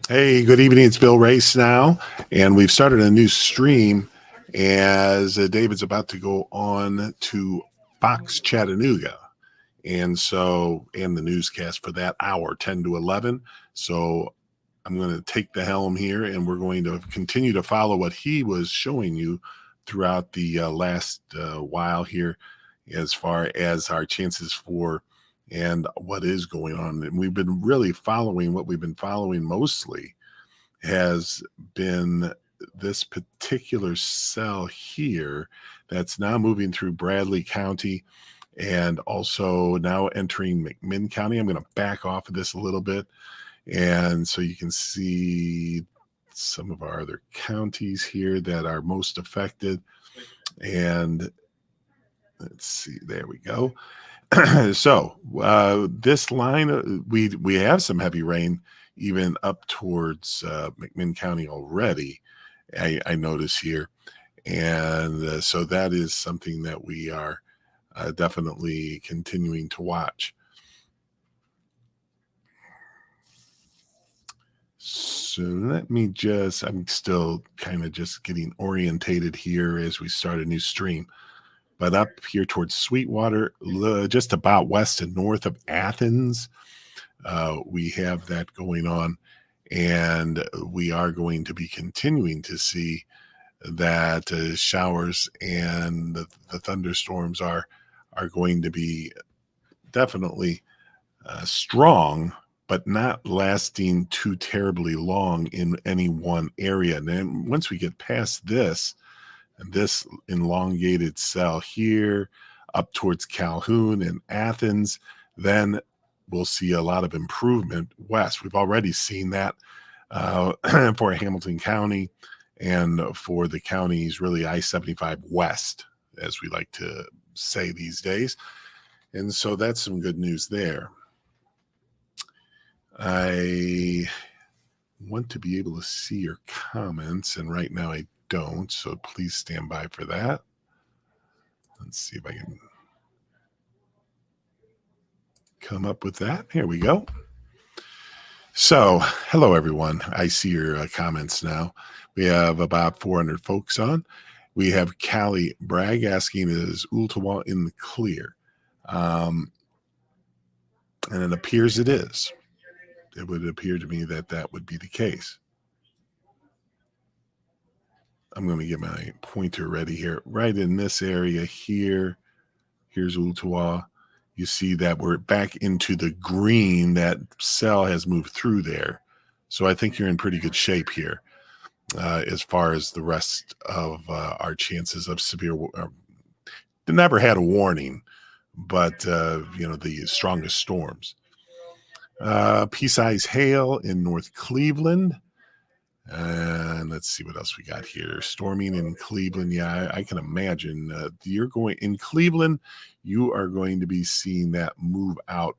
Hey, good evening. It's Bill Race now, and we've started a new stream as David's about to go on to Fox Chattanooga. And the newscast for that hour, 10 to 11. So I'm going to take the helm here, and we're going to continue to follow what he was showing you throughout the last while here as far as our chances for and what is going on. And we've been really following what we've been following mostly has been this particular cell here that's now moving through Bradley County and also now entering McMinn County. I'm going to back off of this a little bit. And so you can see some of our other counties here that are most affected. And let's see, there we go. So this line, we have some heavy rain even up towards McMinn County already, I notice here. And so that is something that we are definitely continuing to watch. So let me I'm still kind of just getting orientated here as we start a new stream. But up here towards Sweetwater, just about west and north of Athens, we have that going on. And we are going to be continuing to see that showers and the thunderstorms are going to be definitely strong, but not lasting too terribly long in any one area. And then once we get past this elongated cell here up towards Calhoun and Athens, then we'll see a lot of improvement west. We've already seen that for Hamilton County and for the counties, really I-75 West, as we like to say these days. And so that's some good news there. I want to be able to see your comments, and right now I don't, so please stand by for that. Let's see if I can come up with that. Here we go. So, hello everyone. I see your comments now. We have about 400 folks on. We have Callie Bragg asking, is Ooltewah in the clear? And it appears it is. It would appear to me that that would be the case. I'm going to get my pointer ready here. Right in this area here, here's Ooltewah. You see that we're back into the green. That cell has moved through there. So I think you're in pretty good shape here as far as the rest of our chances of severe. Never had a warning, but, the strongest storms. Pea-size hail in North Cleveland. And let's see what else we got here. Storming in Cleveland. Yeah, I can imagine you're going in Cleveland. You are going to be seeing that move out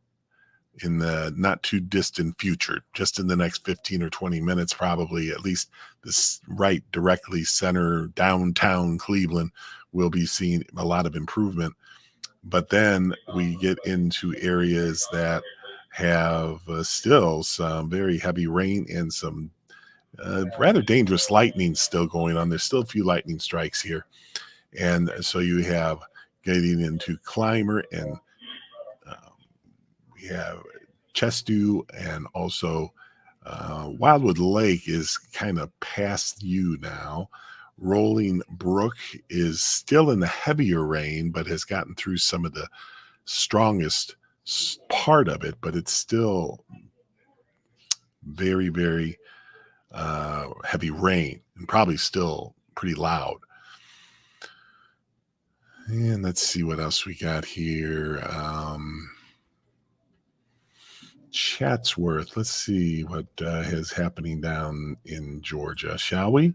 in the not too distant future, just in the next 15 or 20 minutes, probably. At least this right directly center downtown Cleveland will be seeing a lot of improvement. But then we get into areas that have still some very heavy rain and some rather dangerous lightning still going on. There's still a few lightning strikes here. And so you have getting into Clymer, and we have Chestew, and also Wildwood Lake is kind of past you now. Rolling Brook is still in the heavier rain, but has gotten through some of the strongest part of it, but it's still very, very heavy rain and probably still pretty loud. And let's see what else we got here. Chatsworth. Let's see what is happening down in Georgia, shall we?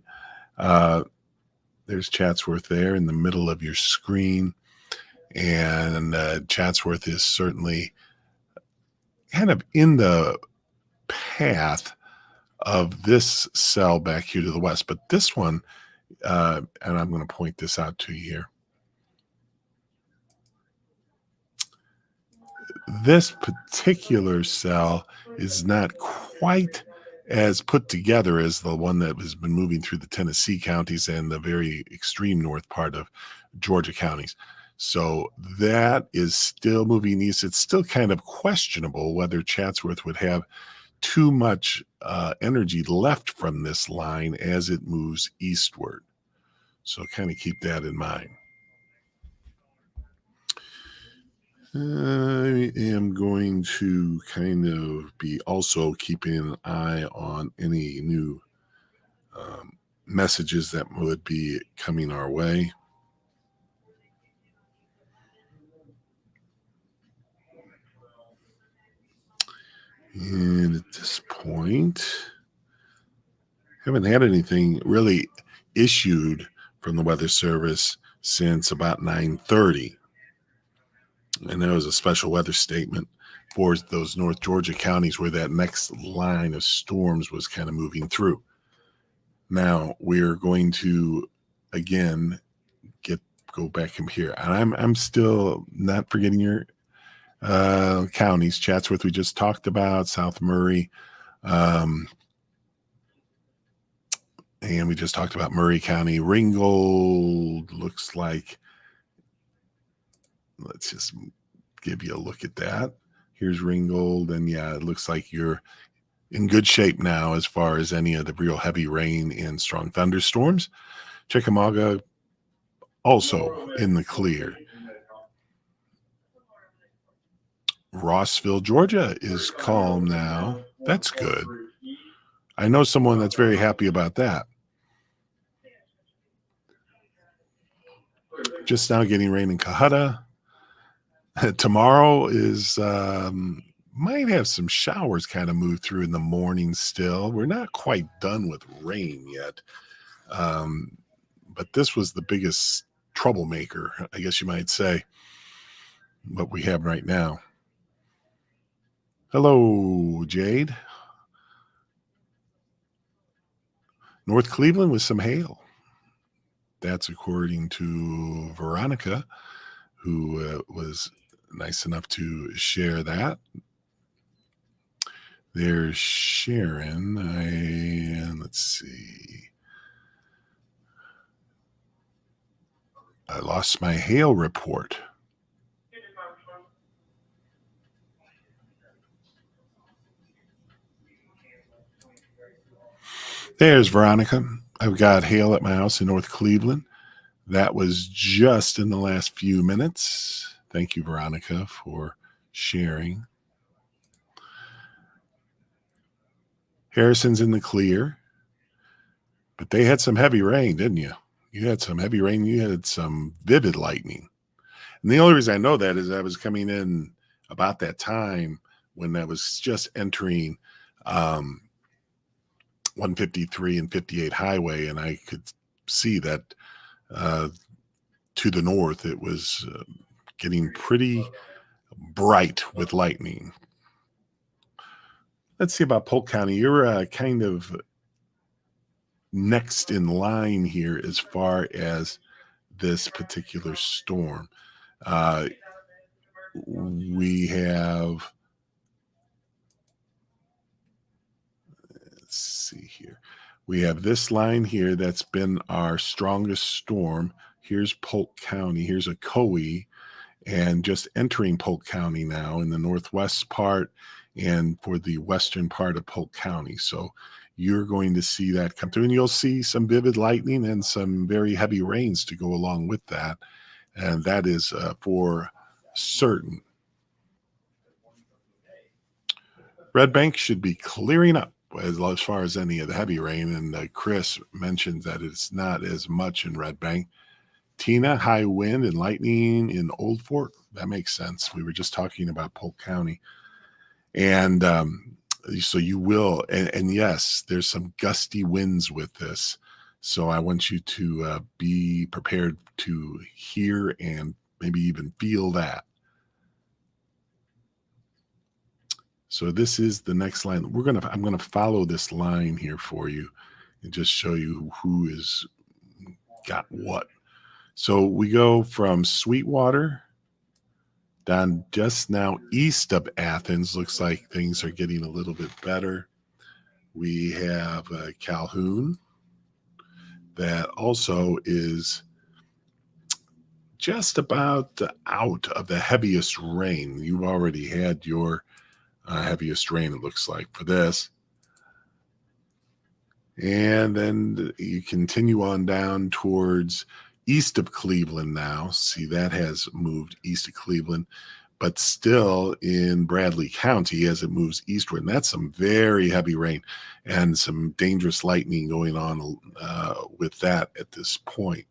There's Chatsworth there in the middle of your screen. And Chatsworth is certainly kind of in the path of this cell back here to the west. But this one, and I'm going to point this out to you here. this particular cell is not quite as put together as the one that has been moving through the Tennessee counties and the very extreme north part of Georgia counties. So that is still moving east. It's still kind of questionable whether Chatsworth would have too much energy left from this line as it moves eastward. So kind of keep that in mind. I am going to kind of be also keeping an eye on any new messages that would be coming our way. And at this point, haven't had anything really issued from the Weather Service since about 9:30. And there was a special weather statement for those North Georgia counties where that next line of storms was kind of moving through. Now we're going to again go back from here, and I'm still not forgetting your counties. Chatsworth we just talked about, South Murray, and we just talked about Murray County. Ringgold looks like. Let's just give you a look at that. Here's Ringgold, and yeah, it looks like you're in good shape now as far as any of the real heavy rain and strong thunderstorms. Chickamauga also in the clear. Rossville, Georgia is calm now. That's good. I know someone that's very happy about that. Just now getting rain in Cohutta. Tomorrow is might have some showers kind of move through in the morning still. We're not quite done with rain yet. But this was the biggest troublemaker, I guess you might say, what we have right now. Hello, Jade. North Cleveland with some hail. That's according to Veronica, who was nice enough to share that. There's Sharon. Let's see. I lost my hail report. There's Veronica. I've got hail at my house in North Cleveland. That was just in the last few minutes. Thank you, Veronica, for sharing. Harrison's in the clear, but they had some heavy rain, didn't you? You had some heavy rain. You had some vivid lightning. And the only reason I know that is I was coming in about that time when I was just entering 153 and 58 highway, and I could see that to the north it was getting pretty bright with lightning. Let's see about Polk County. You're kind of next in line here as far as this particular storm. We have, let's see here. We have this line here that's been our strongest storm. Here's Polk County. Here's Ocoee, and just entering Polk County now in the northwest part and for the western part of Polk County. So you're going to see that come through, and you'll see some vivid lightning and some very heavy rains to go along with that. And that is for certain. Red Bank should be clearing up as far as any of the heavy rain. And Chris mentioned that it's not as much in Red Bank. Tina, high wind and lightning in Old Fort. That makes sense. We were just talking about Polk County. And so you will, and yes, there's some gusty winds with this. So I want you to be prepared to hear and maybe even feel that. So this is the next line. I'm gonna follow this line here for you and just show you who is got what. So we go from Sweetwater Down just now east of Athens, looks like things are getting a little bit better. We have Calhoun that also is just about out of the heaviest rain. You've already had your heaviest rain, it looks like, for this. And then you continue on down towards east of Cleveland now. See, that has moved east of Cleveland, but still in Bradley County as it moves eastward. And that's some very heavy rain and some dangerous lightning going on with that at this point.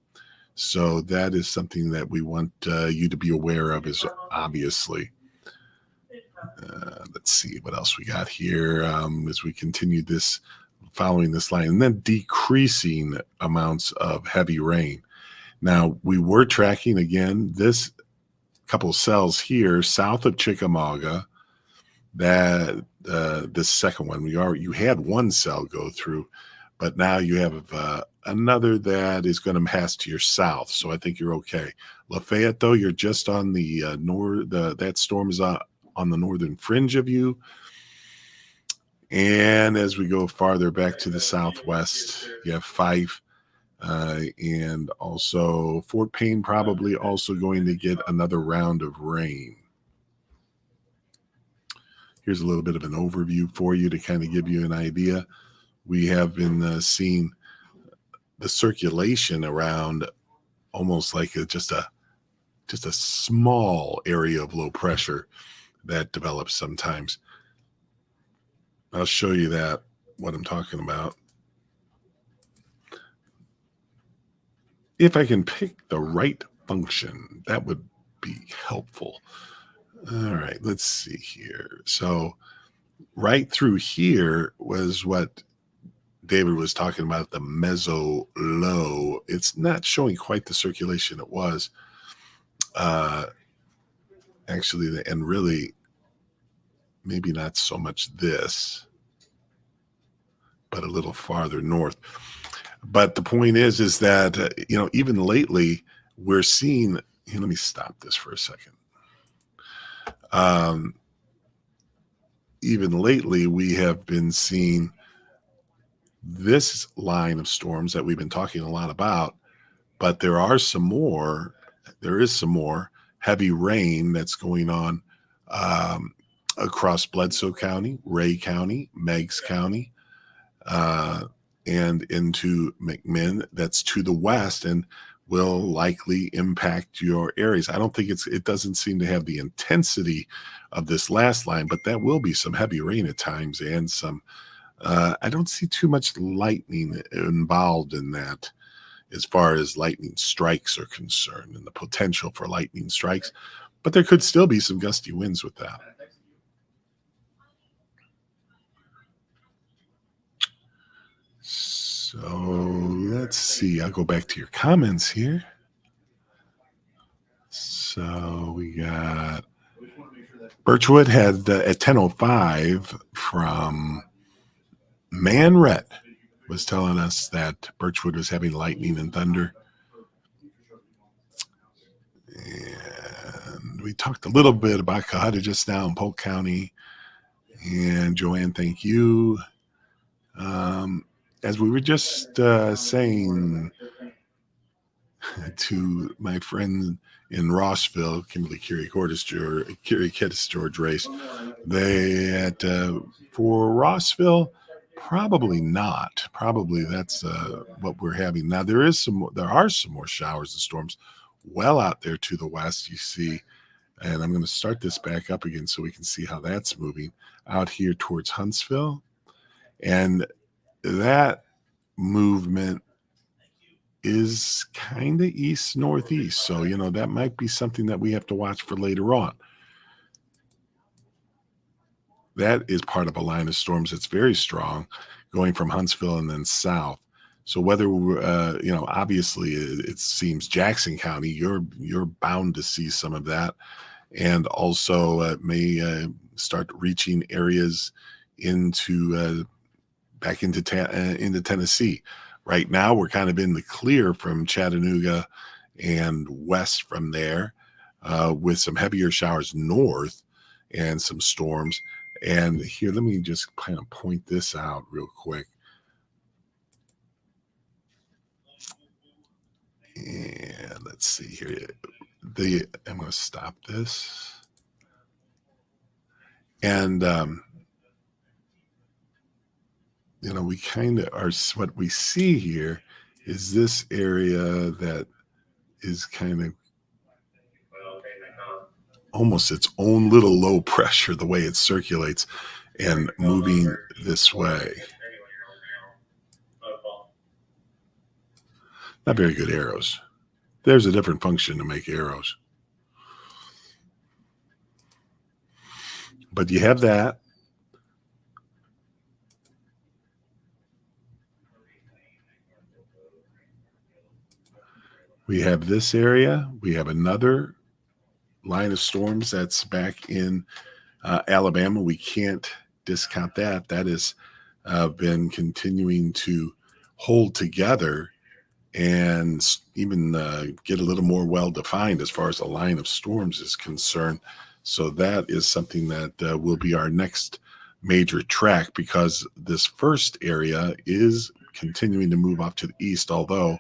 So that is something that we want you to be aware of, is obviously. Let's see what else we got here as we continue this, following this line, and then decreasing amounts of heavy rain. Now, we were tracking, again, this couple cells here south of Chickamauga, that this second one, you had one cell go through, but now you have another that is going to pass to your south. So I think you're okay. Lafayette, though, you're just on the that storm is on the northern fringe of you. And as we go farther back to the southwest, you have Fife, and also Fort Payne probably also going to get another round of rain. Here's a little bit of an overview for you to kind of give you an idea. We have been seeing the circulation around almost like just a small area of low pressure that develops sometimes. I'll show you that, what I'm talking about. If I can pick the right function, that would be helpful. All right, let's see here. So right through here was what David was talking about, the meso low. It's not showing quite the circulation it was. Actually, and really, maybe not so much this, but a little farther north. But the point is that, even lately we're seeing, let me stop this for a second. Even lately we have been seeing this line of storms that we've been talking a lot about, but there is some more heavy rain that's going on across Bledsoe County, Ray County, Meigs County, and into McMinn. That's to the west and will likely impact your areas. I don't think it doesn't seem to have the intensity of this last line, but that will be some heavy rain at times, and some I don't see too much lightning involved in that as far as lightning strikes are concerned and the potential for lightning strikes, but there could still be some gusty winds with that. So let's see. I'll go back to your comments here. So we got Birchwood had at 10:05 from Manret was telling us that Birchwood was having lightning and thunder. And we talked a little bit about Cohutta just now in Polk County. And Joanne, thank you. As we were just saying to my friend in Rossville, Kimberly Curie Kittis George race, they at for Rossville, probably not. Probably that's what we're having now. There are some more showers and storms well out there to the west. You see, and I'm going to start this back up again so we can see how that's moving out here towards Huntsville, and that movement is kind of east northeast. So, that might be something that we have to watch for later on. That is part of a line of storms that's very strong going from Huntsville and then south. So whether, obviously it seems Jackson County, you're bound to see some of that. And also it may start reaching areas back into Tennessee. Right now, we're kind of in the clear from Chattanooga and west from there. with some heavier showers north and some storms. And here, let me just kind of point this out real quick. And let's see here. I'm going to stop this. And, we kind of are, what we see here is this area that is kind of almost its own little low pressure, the way it circulates and moving this way. Not very good arrows. There's a different function to make arrows. But you have that. We have this area. We have another line of storms that's back in Alabama. We can't discount that. That has been continuing to hold together and even get a little more well-defined as far as the line of storms is concerned. So that is something that will be our next major track, because this first area is continuing to move off to the east, although,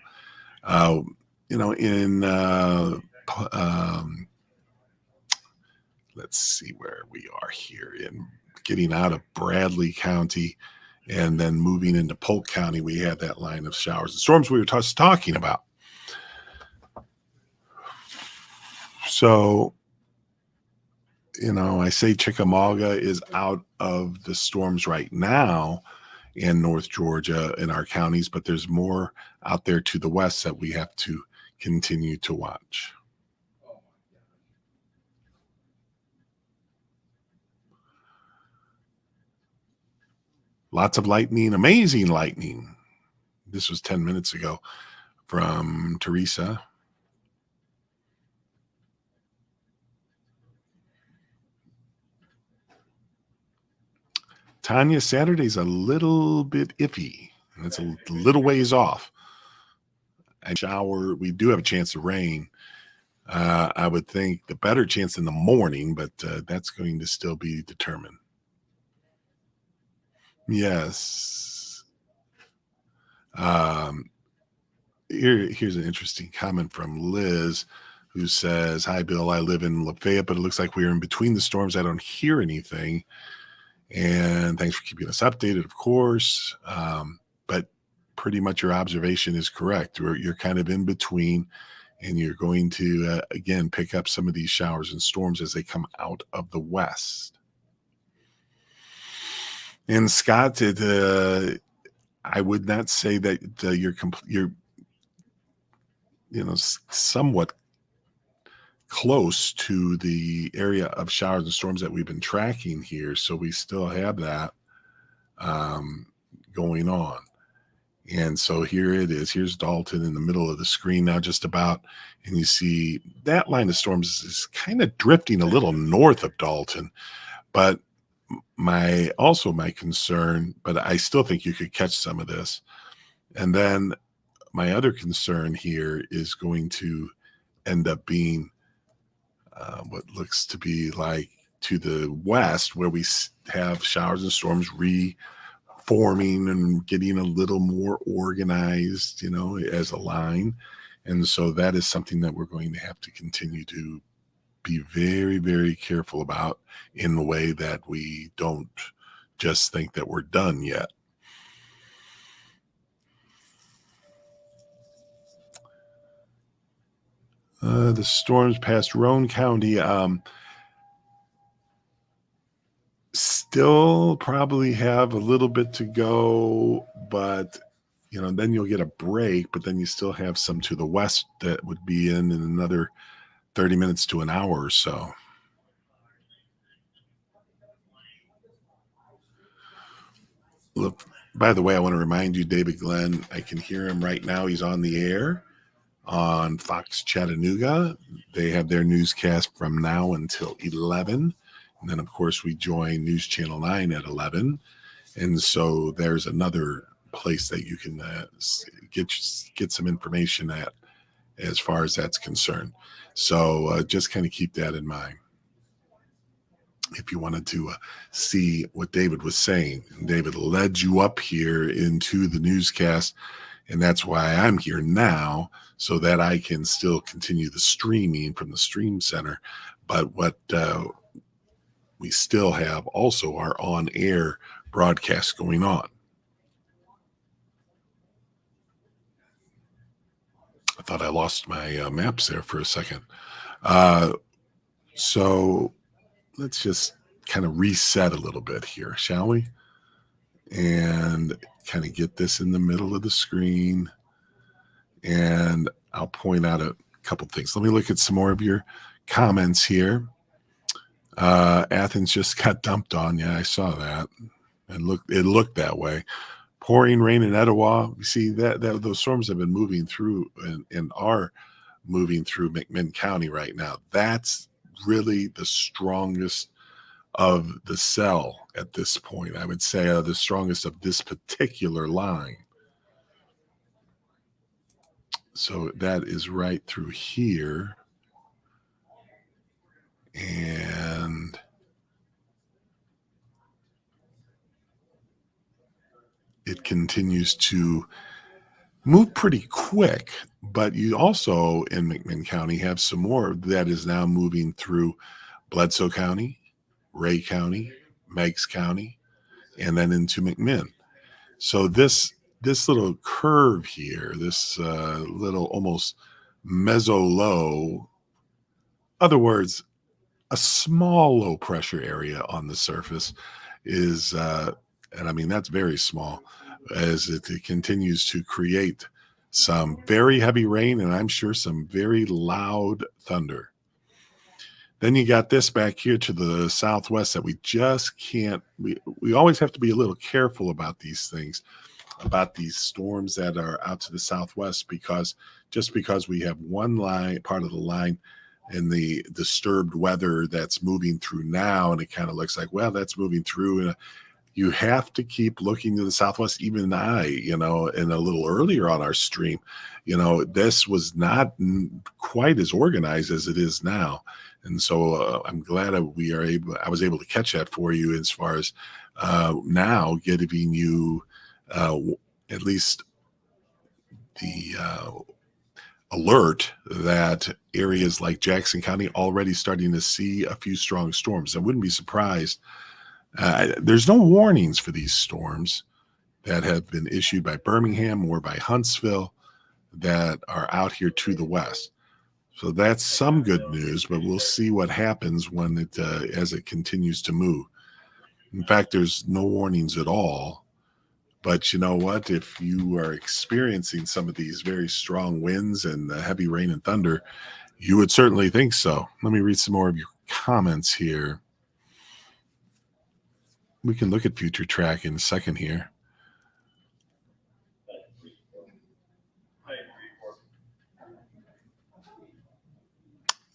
let's see where we are here, in getting out of Bradley County and then moving into Polk County, we have that line of showers and storms we were just talking about. So, I say Chickamauga is out of the storms right now in North Georgia in our counties, but there's more out there to the west that we have to continue to watch. Lots of lightning, amazing lightning. This was 10 minutes ago from Teresa. Tanya, Saturday's a little bit iffy. It's a little ways off. And shower, we do have a chance of rain. I would think the better chance in the morning, but that's going to still be determined. Yes. Here's an interesting comment from Liz, who says, "Hi, Bill. I live in Lafayette, but it looks like we're in between the storms. I don't hear anything. And thanks for keeping us updated, of course. But pretty much your observation is correct. You're kind of in between, and you're going to, again, pick up some of these showers and storms as they come out of the west." And Scott, I would not say that you're somewhat close to the area of showers and storms that we've been tracking here. So we still have that going on. And so here it is. Here's Dalton in the middle of the screen now, just about. And you see that line of storms is kind of drifting a little north of Dalton. But my concern, but I still think you could catch some of this. And then my other concern here is going to end up being what looks to be like to the west, where we have showers and storms reforming and getting a little more organized, as a line. And so that is something that we're going to have to continue to be very, very careful about, in the way that we don't just think that we're done yet. The storms past Roane County still probably have a little bit to go, but then you'll get a break, but then you still have some to the west that would be in another 30 minutes to an hour or so. Look, by the way, I want to remind you, David Glenn, I can hear him right now. He's on the air on Fox Chattanooga. They have their newscast from now until 11. And then, of course, we join News Channel 9 at 11. And so there's another place that you can get some information at as far as that's concerned. So just kind of keep that in mind. If you wanted to see what David was saying, David led you up here into the newscast, and that's why I'm here now, so that I can still continue the streaming from the Stream Center. But what we still have also our on-air broadcasts going on. I thought I lost my maps there for a second. So let's just kind of reset a little bit here, shall we? And kind of get this in the middle of the screen. And I'll point out a couple things. Let me look at some more of your comments here. Athens just got dumped on. Yeah, I saw that. And it looked that way. Pouring rain in Etowah. You see that those storms have been moving through and are moving through McMinn County right now. That's really the strongest of the cell at this point. I would say the strongest of this particular line. So that is right through here. And it continues to move pretty quick, but you also in McMinn County have some more that is now moving through Bledsoe County, Ray County, Meigs County, and then into McMinn. So this little curve here, this little almost meso-low, other words, a small low pressure area on the surface is, and I mean, that's very small, as it continues to create some very heavy rain and I'm sure some very loud thunder. Then you got this back here to the southwest that we just can't, we always have to be a little careful about these things, about these storms that are out to the southwest, because just because we have one part of the line and the disturbed weather that's moving through now, and it kind of looks like, well, that's moving through. You have to keep looking to the southwest. Even and a little earlier on our stream, this was not quite as organized as it is now. And so I'm glad I was able to catch that for you as far as now giving you at least the alert that areas like Jackson County already starting to see a few strong storms. I wouldn't be surprised. There's no warnings for these storms that have been issued by Birmingham or by Huntsville that are out here to the west. So that's some good news, but we'll see what happens when as it continues to move. In fact, there's no warnings at all. But you know what? If you are experiencing some of these very strong winds and heavy rain and thunder, you would certainly think so. Let me read some more of your comments here. We can look at future track in a second here.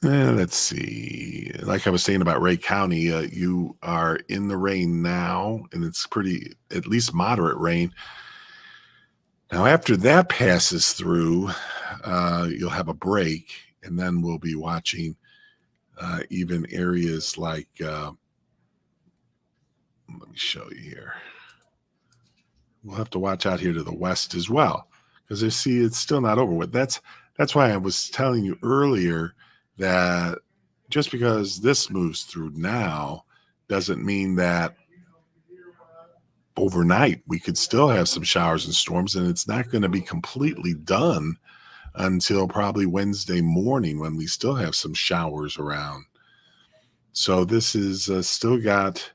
Let's see. Like I was saying about Ray County, you are in the rain now, and it's pretty, at least moderate rain. Now, after that passes through, you'll have a break, and then we'll be watching even areas like, let me show you here. We'll have to watch out here to the west as well, because you see it's still not over with. That's why I was telling you earlier that just because this moves through now doesn't mean that overnight we could still have some showers and storms, and it's not going to be completely done until probably Wednesday morning when we still have some showers around. So this is still got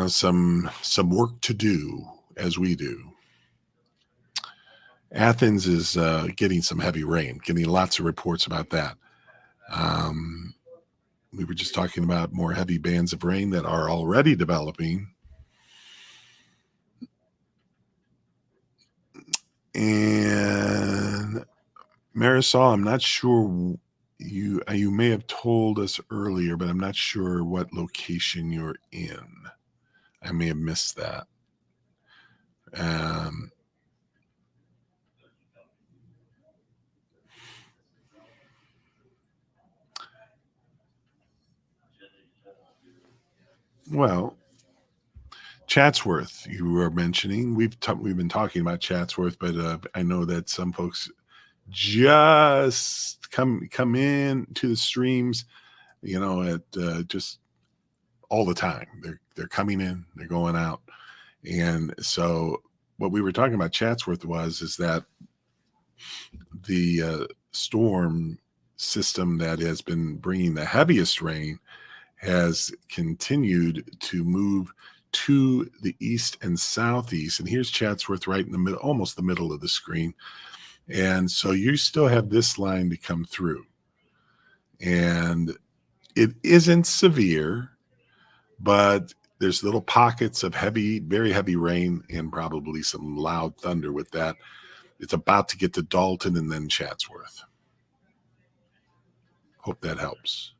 some work to do as we do. Athens is getting some heavy rain, getting lots of reports about that. We were just talking about more heavy bands of rain that are already developing. And Marisol, I'm not sure, you may have told us earlier, but I'm not sure what location you're in. I may have missed that. Well, Chatsworth, you were mentioning. We've been talking about Chatsworth, but I know that some folks just come in to the streams, at just all the time. They're coming in, they're going out, and so what we were talking about Chatsworth is that the storm system that has been bringing the heaviest rain has continued to move to the east and southeast. And here's Chatsworth right in the middle, almost the middle of the screen. And so you still have this line to come through. And it isn't severe, but there's little pockets of heavy, very heavy rain and probably some loud thunder with that. It's about to get to Dalton and then Chatsworth. Hope that helps.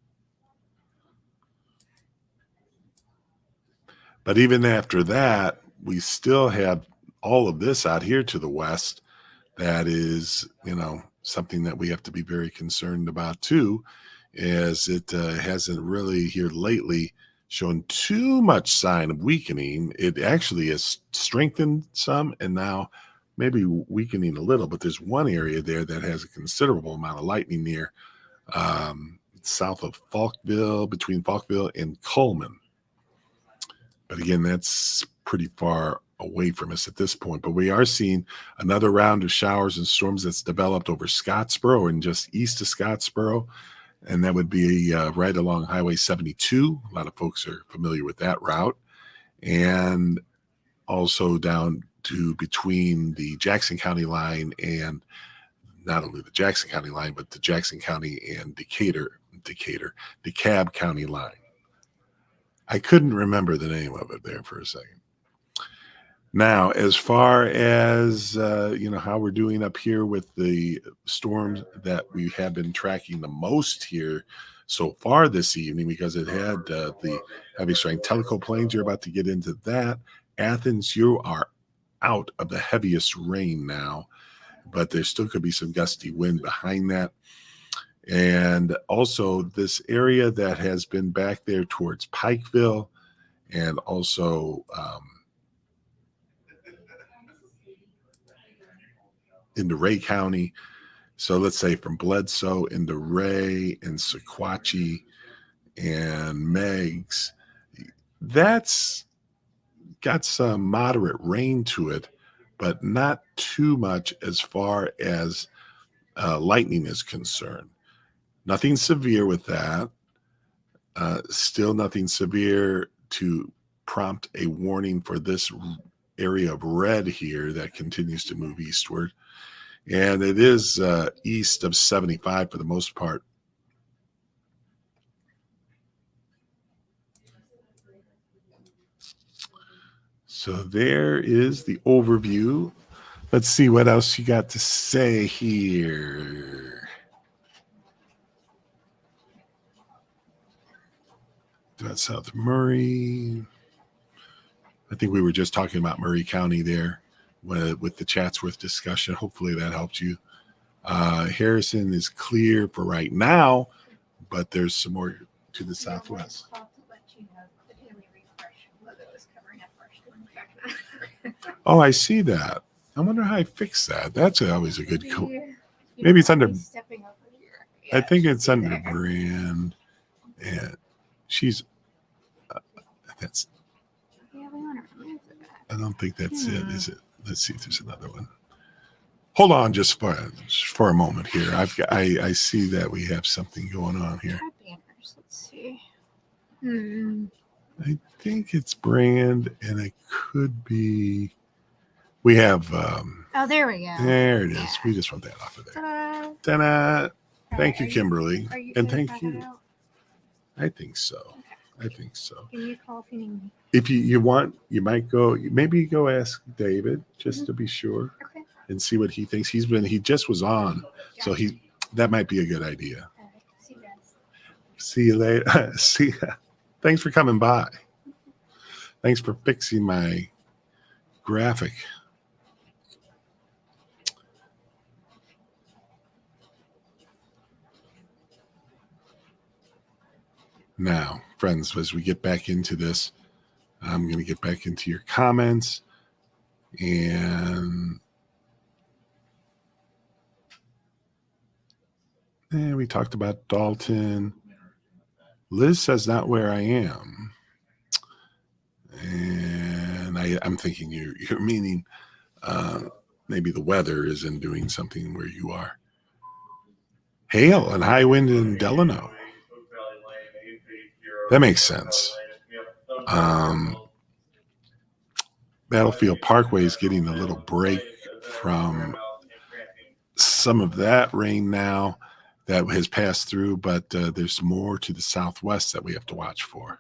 But even after that, we still have all of this out here to the west. That is, something that we have to be very concerned about too, as it hasn't really here lately shown too much sign of weakening. It actually has strengthened some and now maybe weakening a little, but there's one area there that has a considerable amount of lightning near south of Falkville, between Falkville and Coleman. But again, that's pretty far away from us at this point. But we are seeing another round of showers and storms that's developed over Scottsboro and just east of Scottsboro. And that would be right along Highway 72. A lot of folks are familiar with that route. And also down to between the Jackson County line and not only the Jackson County line, but the Jackson County and DeKalb County line. I couldn't remember the name of it there for a second. Now, as far as, how we're doing up here with the storms that we have been tracking the most here so far this evening, because it had the heavy strength Tellico Plains, you're about to get into that. Athens, you are out of the heaviest rain now, but there still could be some gusty wind behind that. And also this area that has been back there towards Pikeville and also into Ray County. So let's say from Bledsoe into Ray and Sequatchie and Meigs, that's got some moderate rain to it, but not too much as far as lightning is concerned. Nothing severe with that. Still nothing severe to prompt a warning for this area of red here that continues to move eastward. And it is east of 75 for the most part. So there is the overview. Let's see what else you got to say here. That's South Murray. I think we were just talking about Murray County there with the Chatsworth discussion. Hopefully that helped you. Harrison is clear for right now, but there's some more to the southwest. Oh, I see that. I wonder how I fix that. That's always a good. Maybe it's under. I think it's under brand, and she's. That's. I don't think that's it, is it? Let's see if there's another one. Hold on, just for a moment here. I see that we have something going on here. Let's see. I think it's brand, and it could be. We have. Oh, there we go. There it is. Yeah. We just want that off of there. Ta-da! Thank you, Kimberly, and thank you. I think so. Okay. I think so. Give me a call if you need me. If you want, you might go. Maybe go ask David just to be sure, and see what he thinks. He just was on, so that might be a good idea. All right. See you guys. See you later. See ya. Thanks for coming by. Thanks for fixing my graphic. Now, friends, as we get back into this, I'm going to get back into your comments. And we talked about Dalton. Liz says not where I am. And I'm thinking you're meaning maybe the weather isn't doing something where you are. Hail and high wind in Delano. That makes sense. Battlefield Parkway is getting a little break from some of that rain now that has passed through, but there's more to the southwest that we have to watch for.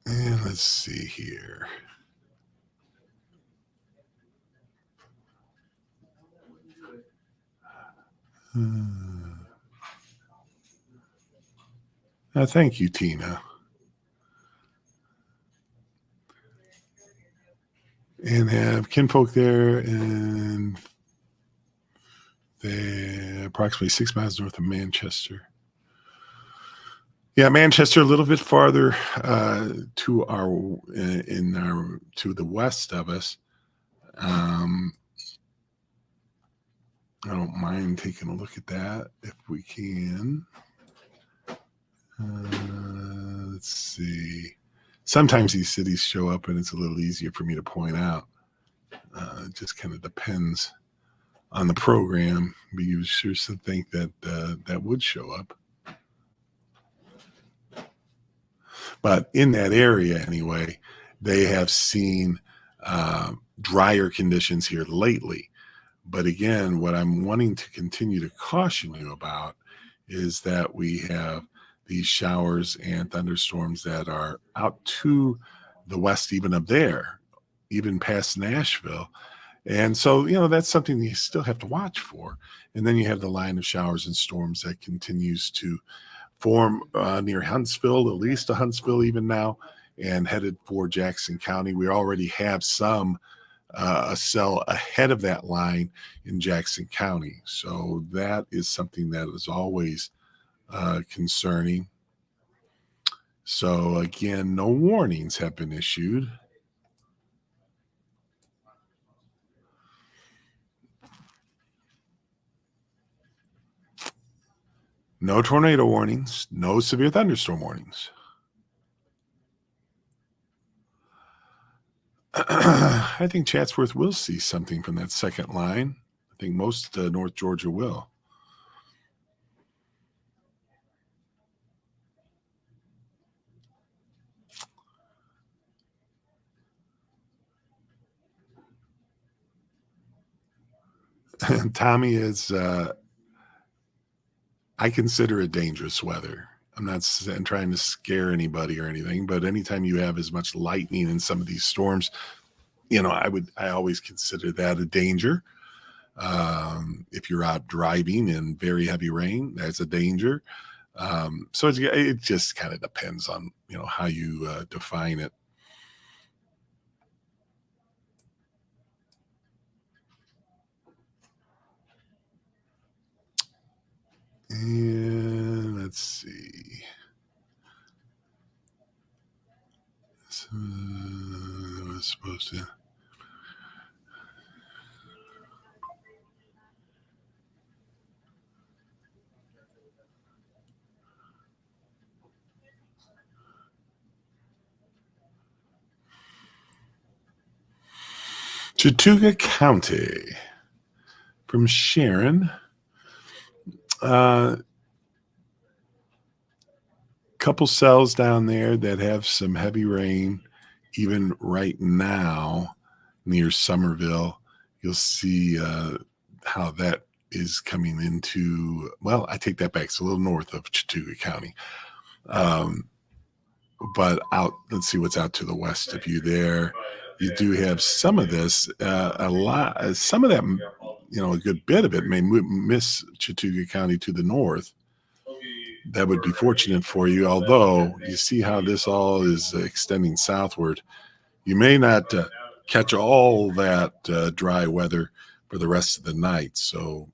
And let's see here. Thank you, Tina. And have kinfolk there, and they're approximately 6 miles north of Manchester. Yeah, Manchester, a little bit farther to the west of us. I don't mind taking a look at that if we can. Let's see. Sometimes these cities show up and it's a little easier for me to point out. It just kind of depends on the program. But you sure think that that would show up. But in that area anyway, they have seen drier conditions here lately. But again, what I'm wanting to continue to caution you about is that we have these showers and thunderstorms that are out to the west, even up there, even past Nashville. And so, that's something you still have to watch for. And then you have the line of showers and storms that continues to form near Huntsville, at least to Huntsville even now, and headed for Jackson County. We already have some a cell ahead of that line in Jackson County. So that is something that is always concerning. So again, no warnings have been issued. No tornado warnings, no severe thunderstorm warnings. I think Chatsworth will see something from that second line. I think most North Georgia will. Tommy is, I consider it dangerous weather. I'm not trying to scare anybody or anything, but anytime you have as much lightning in some of these storms, I always consider that a danger. If you're out driving in very heavy rain, that's a danger. So it just kind of depends on, how you define it. And let's see. So I was supposed to. Chattooga County from Sharon. Couple cells down there that have some heavy rain, even right now near Somerville. You'll see how that is coming into, well, I take that back. It's a little north of Chattooga County. But out, let's see what's out to the west of you there. You do have some of this, a lot, some of that, a good bit of it may miss Chattooga County to the north. That would be fortunate for you, although you see how this all is extending southward. You may not catch all that dry weather, for the rest of the night. So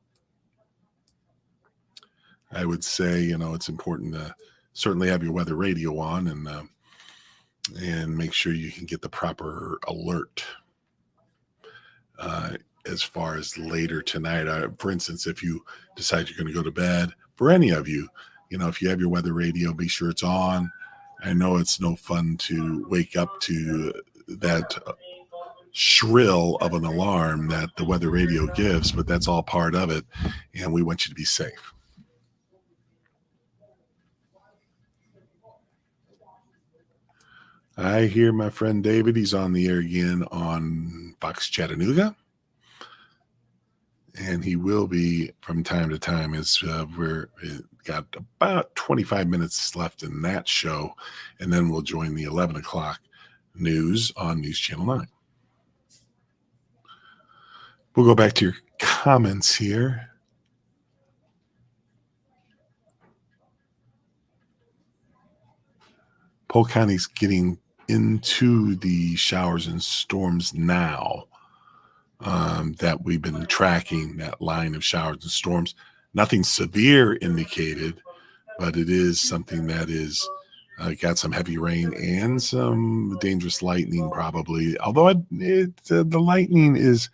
I would say, it's important to certainly have your weather radio on and make sure you can get the proper alert. As far as later tonight, for instance, if you decide you're going to go to bed, for any of you, if you have your weather radio, be sure it's on. I know it's no fun to wake up to that shrill of an alarm that the weather radio gives, but that's all part of it, and we want you to be safe. I hear my friend David. He's on the air again on Fox Chattanooga. And he will be from time to time as we're got about 25 minutes left in that show. And then we'll join the 11 o'clock news on News Channel 9. We'll go back to your comments here. Polk County's getting into the showers and storms now. That we've been tracking, that line of showers and storms. Nothing severe indicated, but it is something that is got some heavy rain and some dangerous lightning probably. Although the lightning is,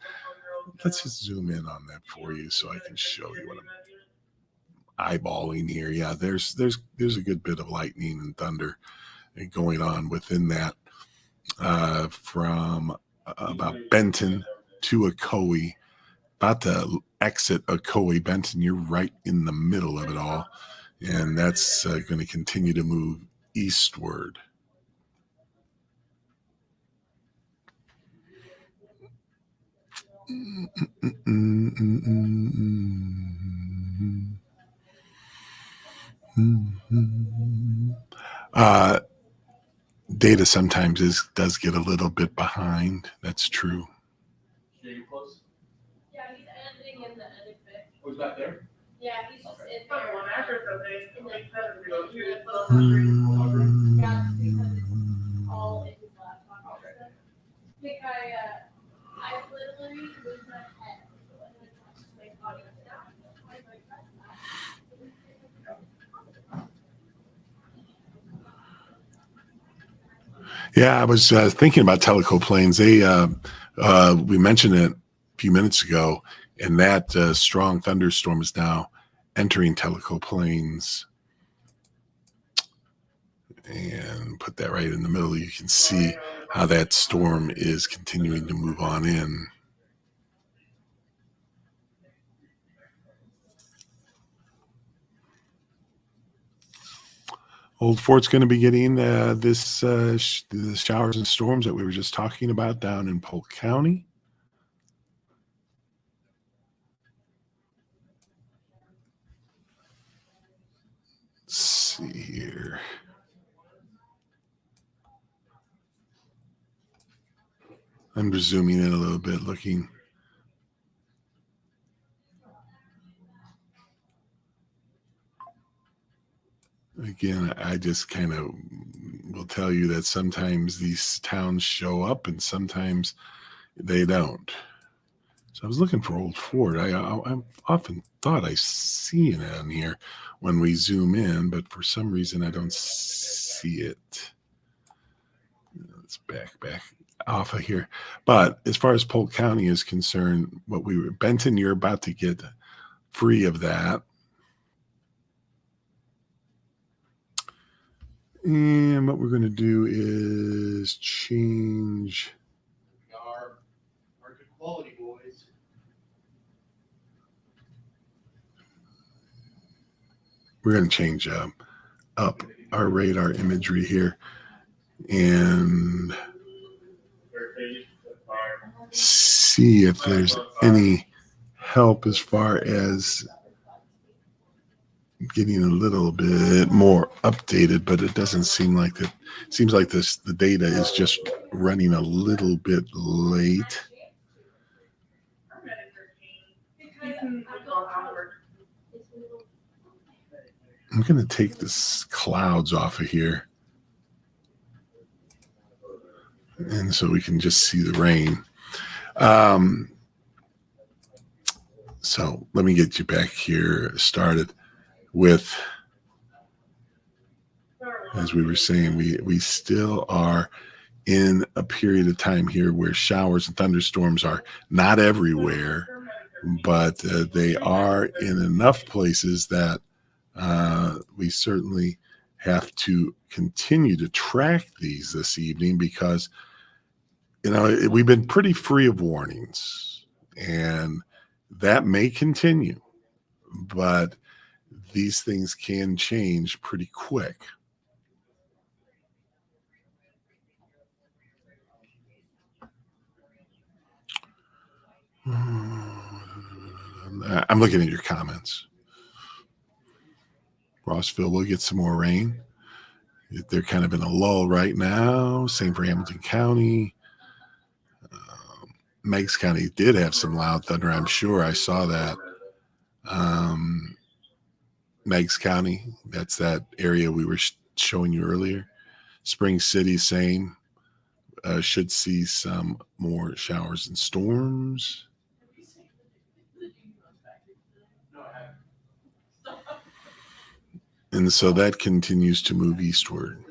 let's just zoom in on that for you so I can show you what I'm eyeballing here. Yeah, there's a good bit of lightning and thunder going on within that from about Benton to Ocoee, about to exit Ocoee. Benton, you're right in the middle of it all, and that's going to continue to move eastward. Data sometimes does get a little bit behind. That's true. Yeah, he's editing in the edit bit. Oh, he's back there? Yeah, he's just in there. All in his laptop. I think I literally moved my head to make audio down. Yeah, I was thinking about Tellico Plains. We mentioned it a few minutes ago, and that strong thunderstorm is now entering Tellico Plains. And put that right in the middle. You can see how that storm is continuing to move on in. Old Fort's going to be getting the showers and storms that we were just talking about down in Polk County. Let's see here. I'm just zooming in a little bit, looking. Again, I just kind of will tell you that sometimes these towns show up and sometimes they don't. So I was looking for Old Fort. I often thought I see it on here when we zoom in, but for some reason I don't see it. Let's back off of here. But as far as Polk County is concerned, Benton, you're about to get free of that. And what we're going to do is change. Our good quality boys. We're going to change up our radar imagery here and see if there's any help as far as getting a little bit more updated, but it doesn't seem like that. Seems like the data is just running a little bit late. I'm going to take this clouds off of here, and so we can just see the rain. So let me get you back here started with, as we were saying, we still are in a period of time here where showers and thunderstorms are not everywhere, but they are in enough places that we certainly have to continue to track these this evening because, we've been pretty free of warnings and that may continue, but these things can change pretty quick. I'm looking at your comments. Rossville will get some more rain. They're kind of in a lull right now. Same for Hamilton County. Meigs County did have some loud thunder. I'm sure I saw that. Meigs County, that's that area we were showing you earlier. Spring City, same. Should see some more showers and storms. And so that continues to move eastward.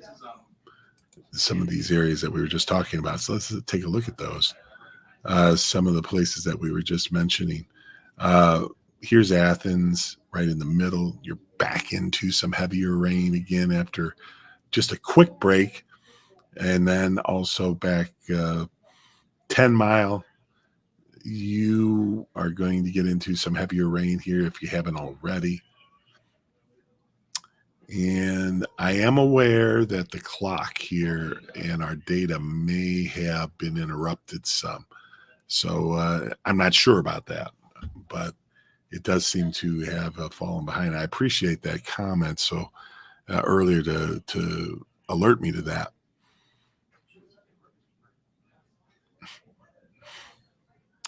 Some of these areas that we were just talking about. So let's take a look at those. Some of the places that we were just mentioning. Here's Athens, right in the middle. You're back into some heavier rain again after just a quick break. And then also back 10 Mile. You are going to get into some heavier rain here if you haven't already. And I am aware that the clock here and our data may have been interrupted some. So I'm not sure about that, but it does seem to have fallen behind. I appreciate that comment so earlier to alert me to that.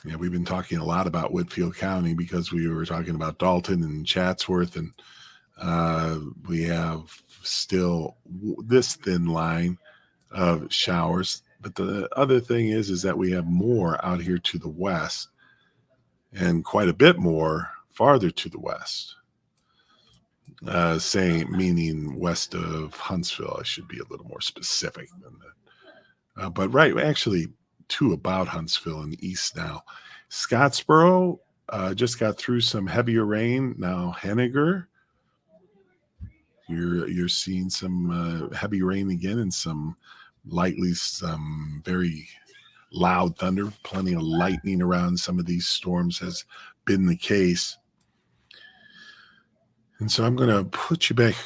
Yeah, we've been talking a lot about Whitfield County because we were talking about Dalton and Chatsworth, and we have still this thin line of showers. But the other thing is that we have more out here to the west and quite a bit more farther to the west. Meaning west of Huntsville. I should be a little more specific than that. But right, actually to about Huntsville and east now. Scottsboro just got through some heavier rain. Now Henniger, you're seeing some heavy rain again and some very loud thunder. Plenty of lightning around some of these storms has been the case. And so I'm going to put you back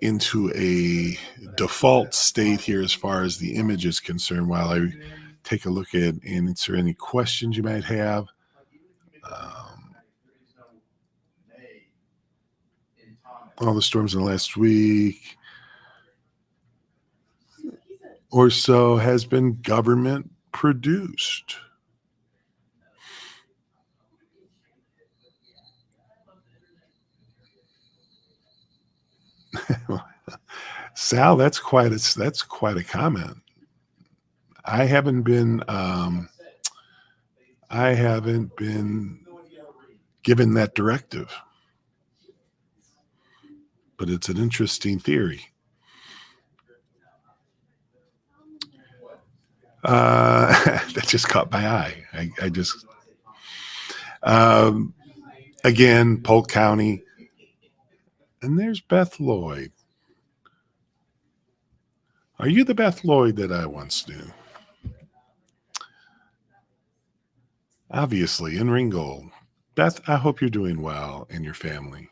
into a default state here as far as the image is concerned while I take a look at and answer any questions you might have. All the storms in the last week or so has been government produced. Sal, that's quite a comment. I haven't been given that directive, but it's an interesting theory. That just caught my eye. I just again, Polk County, and there's Beth Lloyd. Are you the Beth Lloyd that I once knew? Obviously, in Ringgold. Beth, I hope you're doing well and your family.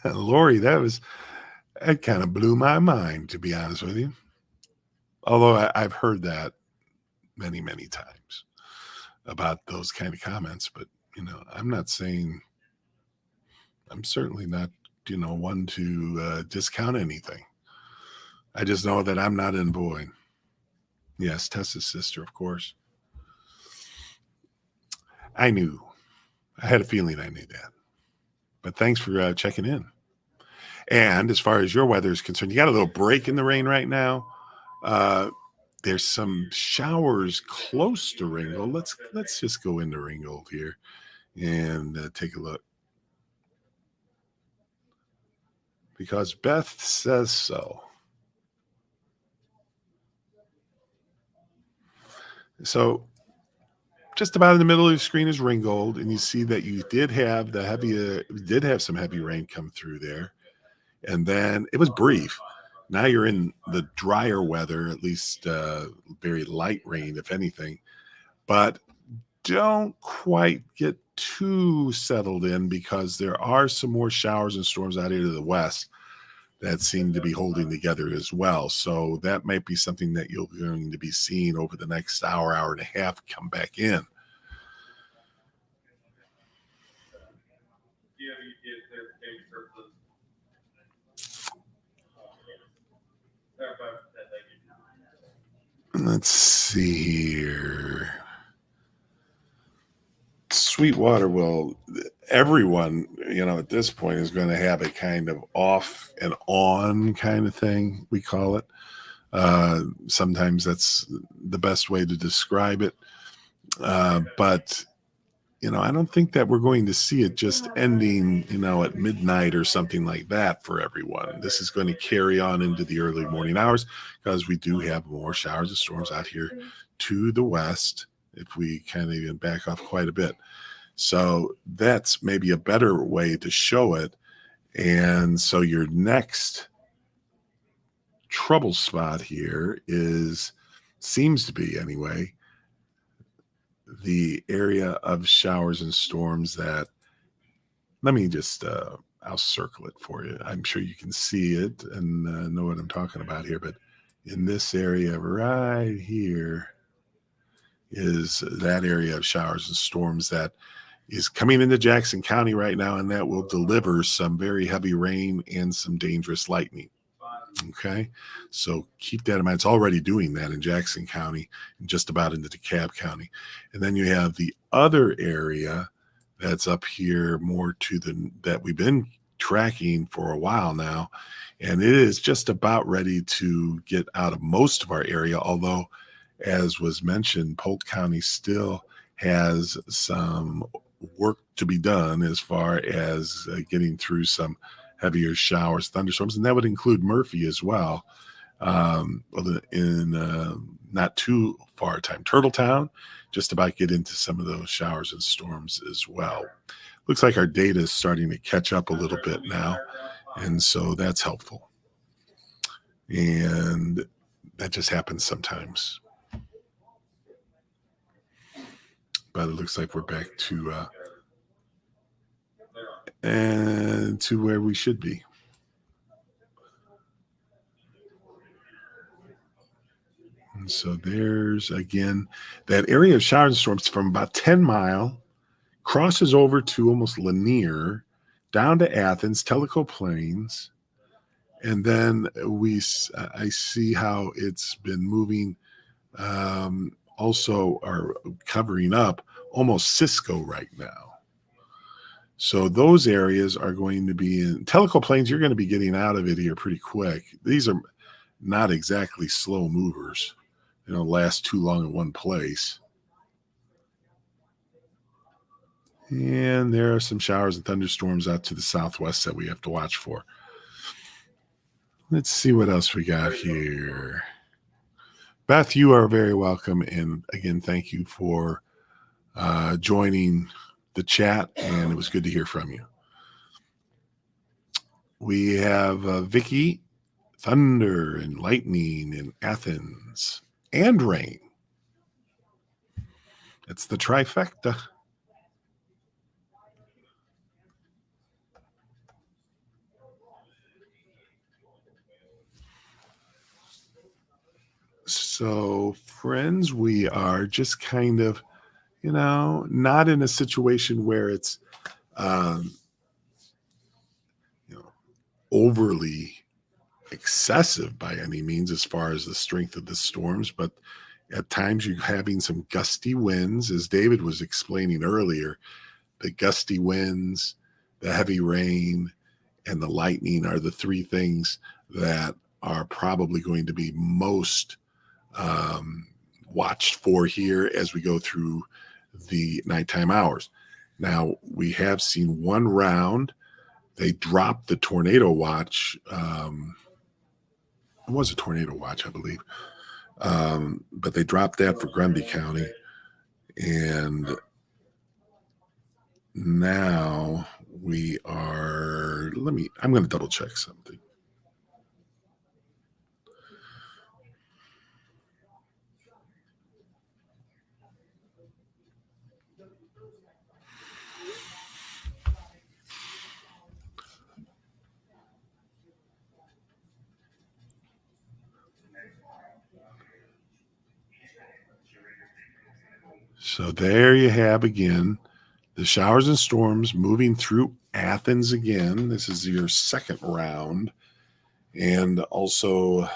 Lori, that kind of blew my mind, to be honest with you. Although I've heard that many, many times about those kind of comments, but I'm certainly not, one to discount anything. I just know that I'm not in Boyd. Yes, Tessa's sister, of course. I had a feeling I knew that. But thanks for checking in. And as far as your weather is concerned, you got a little break in the rain right now. There's some showers close to Ringgold. Let's just go into Ringgold here and take a look, because Beth says so. So just about in the middle of the screen is Ringgold, and you see that you did have some heavy rain come through there, and then it was brief. Now you're in the drier weather, at least very light rain, if anything, but don't quite get too settled in, because there are some more showers and storms out here to the west that seem to be holding together as well. So that might be something that you're going to be seeing over the next hour and a half come back in. Let's see here. Sweetwater will, everyone, at this point is going to have a kind of off and on kind of thing, we call it. Sometimes that's the best way to describe it. But, I don't think that we're going to see it just ending, at midnight or something like that for everyone. This is going to carry on into the early morning hours, because we do have more showers and storms out here to the west, if we kind of even back off quite a bit. So that's maybe a better way to show it. And so your next trouble spot here seems to be anyway, the area of showers and storms that, let me just, I'll circle it for you. I'm sure you can see it and know what I'm talking about here, but in this area right here is that area of showers and storms that is coming into Jackson County right now, and that will deliver some very heavy rain and some dangerous lightning. Okay, so keep that in mind. It's already doing that in Jackson County and just about into DeKalb County. And then you have the other area that's up here more to that we've been tracking for a while now, and it is just about ready to get out of most of our area, although, as was mentioned, Polk County still has some work to be done as far as getting through some heavier showers, thunderstorms, and that would include Murphy as well. In not too far time, Turtletown, just about get into some of those showers and storms as well. Looks like our data is starting to catch up a little bit now, and so that's helpful. And that just happens sometimes. But it looks like we're back to where we should be. And so there's, again, that area of showers and storms from about 10 Mile, crosses over to almost Lanier, down to Athens, Tellico Plains, and then I see how it's been moving, also are covering up almost Cisco right now. So those areas are going to be in Tellico Plains. You're going to be getting out of it here pretty quick. These are not exactly slow movers, last too long in one place. And there are some showers and thunderstorms out to the southwest that we have to watch for. Let's see what else we got here. Beth, you are very welcome. And again, thank you for joining the chat, and it was good to hear from you. We have Vicky, thunder and lightning in Athens, and rain. It's the trifecta. So, friends, we are just kind of, not in a situation where it's, overly excessive by any means as far as the strength of the storms, but at times you're having some gusty winds, as David was explaining earlier. The gusty winds, the heavy rain, and the lightning are the three things that are probably going to be most watched for here as we go through the nighttime hours. Now, we have seen one round. They dropped the tornado watch. It was a tornado watch, I believe. But they dropped that for Grenby County. And now we are, I'm going to double check something. So there you have again the showers and storms moving through Athens again. This is your second round. And also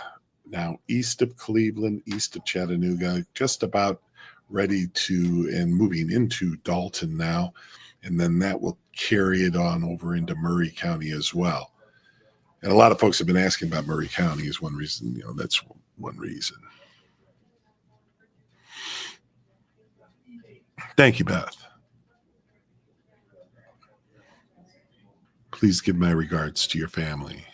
now east of Cleveland, east of Chattanooga, just about ready to and moving into Dalton now. And then that will carry it on over into Murray County as well. And a lot of folks have been asking about Murray County is one reason, that's one reason. Thank you, Beth. Please give my regards to your family.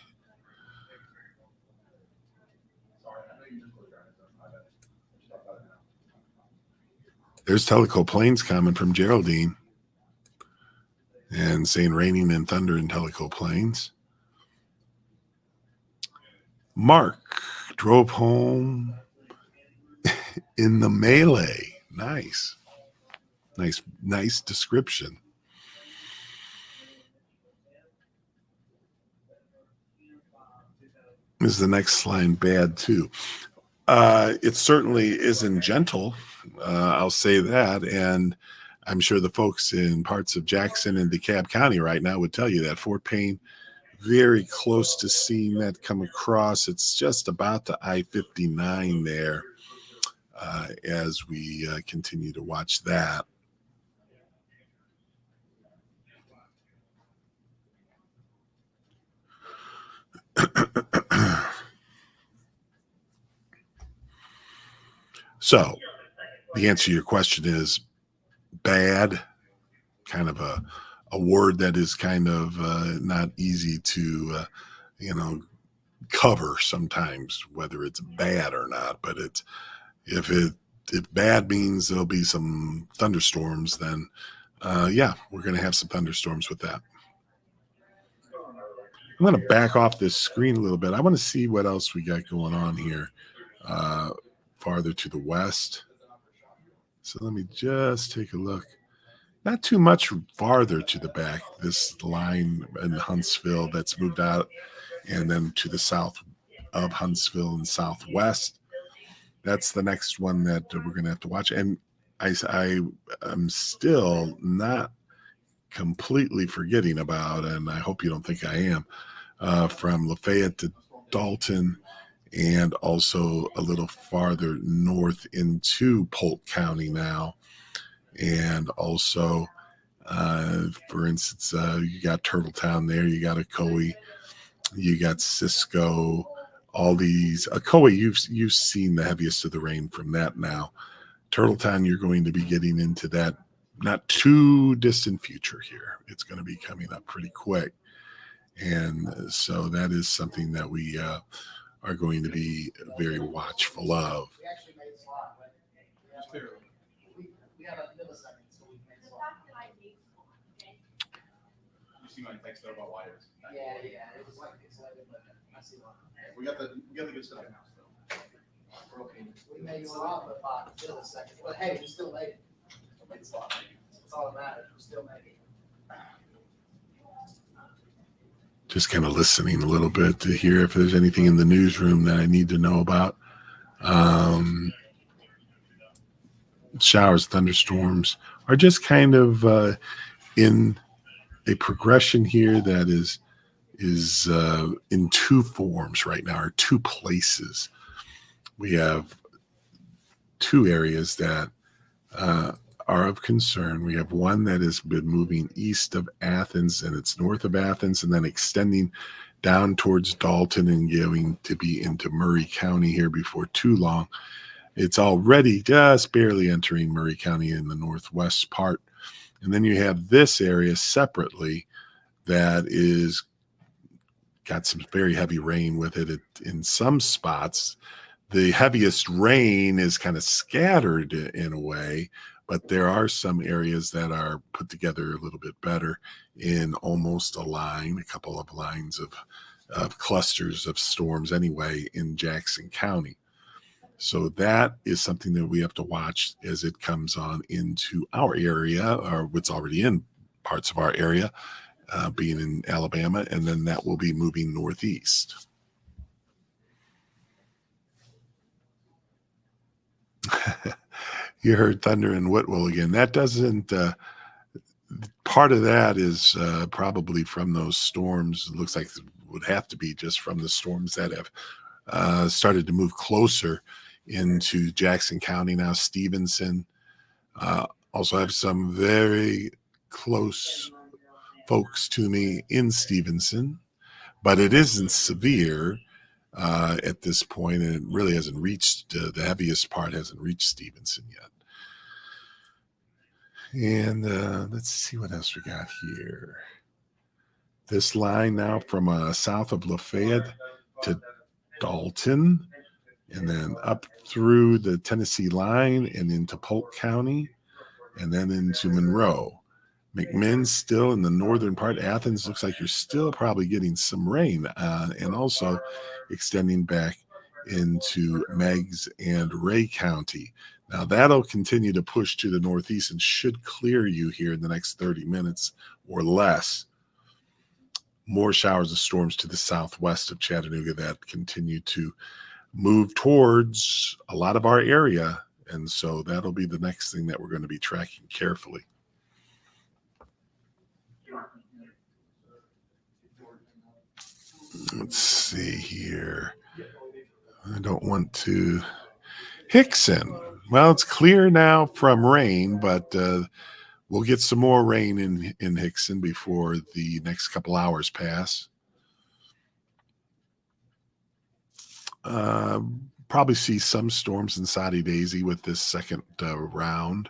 There's Tellico Plains comment from Geraldine and saying raining and thunder in Tellico Plains. Mark drove home in the melee. Nice description. Is the next line bad too? It certainly isn't gentle. I'll say that. And I'm sure the folks in parts of Jackson and DeKalb County right now would tell you that. Fort Payne, very close to seeing that come across. It's just about the I-59 there as we continue to watch that. So the answer to your question is bad, kind of a word that is kind of not easy to, cover sometimes, whether it's bad or not. But if bad means there'll be some thunderstorms, then we're going to have some thunderstorms with that. I'm going to back off this screen a little bit. I want to see what else we got going on here farther to the west. So let me just take a look. Not too much farther to the back, this line in Huntsville that's moved out, and then to the south of Huntsville and southwest. That's the next one that we're going to have to watch. And I'm still not completely forgetting about, and I hope you don't think I am, from Lafayette to Dalton, and also a little farther north into Polk County now. And also, for instance, you got Turtletown there, you got Ocoee, you got Cisco, all these. Ocoee, you've seen the heaviest of the rain from that now. Turtletown, you're going to be getting into that not too distant future here. It's going to be coming up pretty quick. And so that is something that we are going to be very watchful of. You see my text there about wires. Yeah, it was like but I see one. We got the good stuff now. We're okay. We made you off the box in a second, but hey, we still made it. That's all that matters. We still made it. Just kind of listening a little bit to hear if there's anything in the newsroom that I need to know about. Showers, thunderstorms are just kind of in a progression here that is in two forms right now, or two places. We have two areas that are of concern. We have one that has been moving east of Athens, and it's north of Athens, and then extending down towards Dalton and going to be into Murray County here before too long. It's already just barely entering Murray County in the northwest part. And then you have this area separately that is got some very heavy rain with it in some spots. The heaviest rain is kind of scattered in a way, but there are some areas that are put together a little bit better in almost a line, a couple of lines of clusters of storms anyway in Jackson County. So that is something that we have to watch as it comes on into our area, or what's already in parts of our area, being in Alabama, and then that will be moving northeast. You heard thunder in Whitwell again. That doesn't, part of that is probably from those storms. It looks like it would have to be just from the storms that have started to move closer into Jackson County now. Stevenson. Also have some very close folks to me in Stevenson, but it isn't severe at this point, and it really hasn't reached, the heaviest part hasn't reached Stevenson yet. And let's see what else we got here. This line now from south of Lafayette to Dalton, and then up through the Tennessee line and into Polk County, and then into Monroe. McMinn's still in the northern part. Athens looks like you're still probably getting some rain, and also extending back into Meigs and Ray County. Now that'll continue to push to the northeast and should clear you here in the next 30 minutes or less. More showers of storms to the southwest of Chattanooga that continue to move towards a lot of our area. And so that'll be the next thing that we're going to be tracking carefully. Let's see here. I don't want to. Hickson. Well, it's clear now from rain, but we'll get some more rain in Hickson before the next couple hours pass. Probably see some storms in Soddy Daisy with this second round.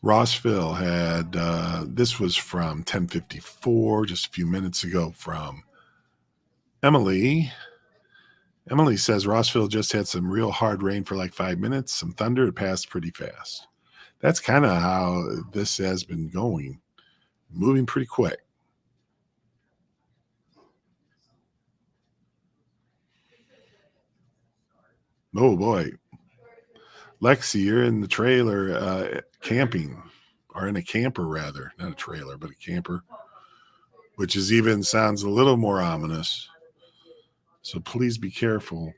Rossville had, this was from 1054, just a few minutes ago from Emily. Emily says Rossville just had some real hard rain for like 5 minutes, some thunder, it passed pretty fast. That's kind of how this has been going, moving pretty quick. Oh boy. Lexi, you're in the trailer camping, or in a camper rather, not a trailer, but a camper, which is even sounds a little more ominous. So please be careful.